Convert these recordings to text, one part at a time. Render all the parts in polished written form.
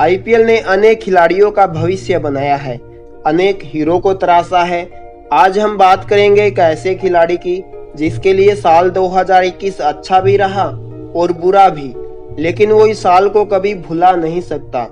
IPL ने अनेक खिलाड़ियों का भविष्य बनाया है, अनेक हीरो को तराशा है। आज हम बात करेंगे एक ऐसे खिलाड़ी की जिसके लिए साल 2021 अच्छा भी रहा और बुरा भी, लेकिन वो इस साल को कभी भुला नहीं सकता।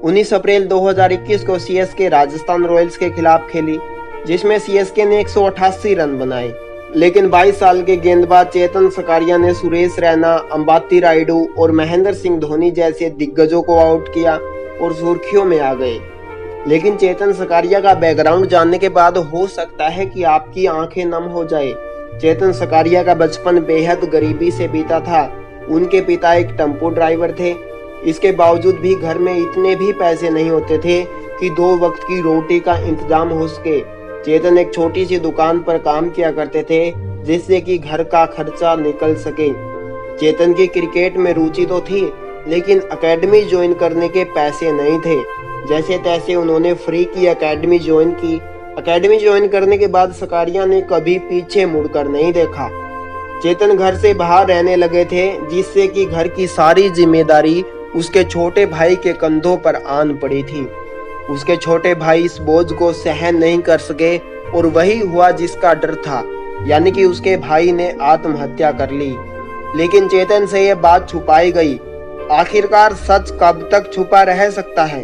19 अप्रैल 2021 को सीएसके राजस्थान रॉयल्स के खिलाफ खेली, जिसमें सीएसके ने 188 रन बनाए, लेकिन 22 साल के गेंदबाज चेतन सकारिया ने सुरेश रैना, अंबाती रायडू और महेंद्र सिंह धोनी जैसे दिग्गजों को आउट किया और सुर्खियों में आ गए। लेकिन चेतन सकारिया का बैकग्राउंड जानने के बाद हो सकता है कि आपकी आंखें नम हो जाए। चेतन सकारिया का बचपन बेहद गरीबी से बीता था। उनके पिता एक टेम्पो ड्राइवर थे। इसके बावजूद भी घर में इतने भी पैसे नहीं होते थे कि 2 वक्त की रोटी का इंतजाम हो सके। चेतन एक छोटी सी दुकान पर काम किया करते थे, जिससे कि घर का खर्चा निकल सके। चेतन की क्रिकेट में रुचि तो थी, लेकिन एकेडमी ज्वाइन करने के पैसे नहीं थे। जैसे तैसे उन्होंने फ्री की एकेडमी ज्वाइन की। एकेडमी ज्वाइन करने के बाद सकारिया ने कभी पीछे मुड़कर नहीं देखा। चेतन घर से बाहर रहने लगे थे, जिससे कि घर की सारी जिम्मेदारी उसके छोटे भाई के कंधों पर आन पड़ी थी। उसके छोटे भाई इस बोझ को सहन नहीं कर सके और वही हुआ जिसका डर था, यानी कि उसके भाई ने आत्महत्या कर ली। लेकिन चेतन से यह बात छुपाई गई। आखिरकार सच कब तक छुपा रह सकता है?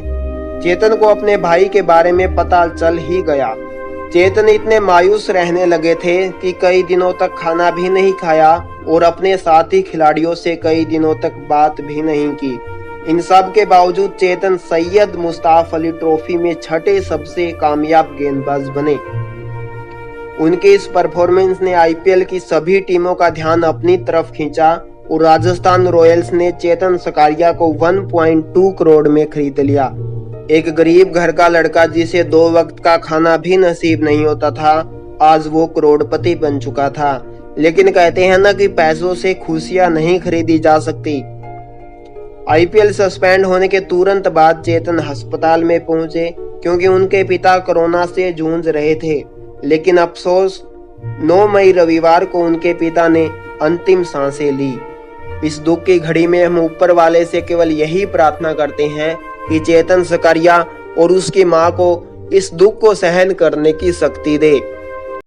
चेतन को अपने भाई के बारे में पता चल ही गया। चेतन इतने मायूस रहने लगे थे कि कई दिनों तक खाना भी नहीं खाया और अपने साथी खिलाड़ियों से कई दिनों तक बात भी नहीं की। इन सब के बावजूद चेतन सैयद मुश्ताक अली ट्रॉफी में छठे सबसे कामयाब गेंदबाज बने। उनके इस परफॉर्मेंस ने आईपीएल की सभी टीमों का ध्यान अपनी तरफ खींचा और राजस्थान रॉयल्स ने चेतन सकारिया को 1.2 करोड़ में खरीद लिया। एक गरीब घर का लड़का जिसे 2 वक्त का खाना भी नसीब नहीं होता था, आज वो करोड़पति बन चुका था। लेकिन कहते हैं ना कि पैसों से खुशियां नहीं खरीदी जा सकती। आईपीएल सस्पेंड होने के तुरंत बाद चेतन अस्पताल में पहुंचे, क्योंकि उनके पिता कोरोना से जूझ रहे थे। लेकिन अफसोस, 9 मई रविवार को उनके पिता ने अंतिम सांसें ली। इस दुख की घड़ी में हम ऊपर वाले से केवल यही प्रार्थना करते हैं कि चेतन सकारिया और उसकी मां को इस दुख को सहन करने की शक्ति दे।